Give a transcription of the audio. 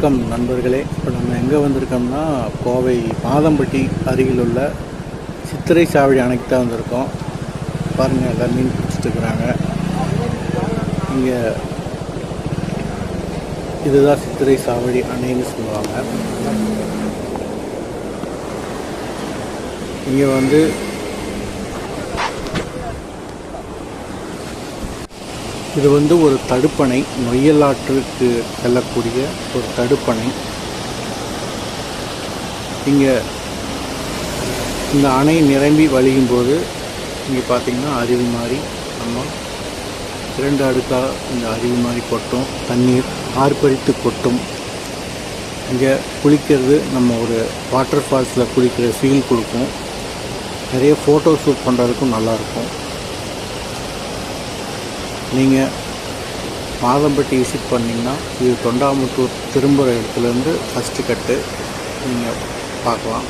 வணக்கம் நண்பர்களே. இப்போ நம்ம எங்கே வந்திருக்கோம்னா கோவை மாதம்பட்டி அருகில் உள்ள சித்திரை சாவடி அணைக்கு தான் வந்திருக்கோம். பாருங்கள், எல்லாம் மீன் பிடிச்சிட்ருக்குறாங்க. இங்கே இதுதான் சித்திரை சாவடி அணைன்னு சொல்லுவாங்க. இங்கே வந்து இது வந்து ஒரு தடுப்பணை, நொய்யல் ஆற்றுக்கு செல்லக்கூடிய ஒரு தடுப்பணை. இங்கே இந்த அணை நிரம்பி வழியும் போது இங்கே பார்த்திங்கன்னா அருவி மாதிரி நம்ம 2 அடுக்காக இந்த அருவி மாதிரி கொட்டும், தண்ணீர் ஆர்ப்பரித்து கொட்டும். இங்கே குளிக்கிறது நம்ம ஒரு வாட்டர் ஃபால்ஸில் குளிக்கிற ஃபீல் கொடுக்கும். நிறைய ஃபோட்டோ ஷூட் பண்ணுறதுக்கும் நல்லாயிருக்கும். நீங்கள் மாதம்பட்டி விசிட் பண்ணிங்கன்னா இது தொண்டாமுத்தூர் திரும்புகிற இடத்துலேருந்து ஃபஸ்ட்டு கட்டு நீங்கள் பார்க்கலாம்.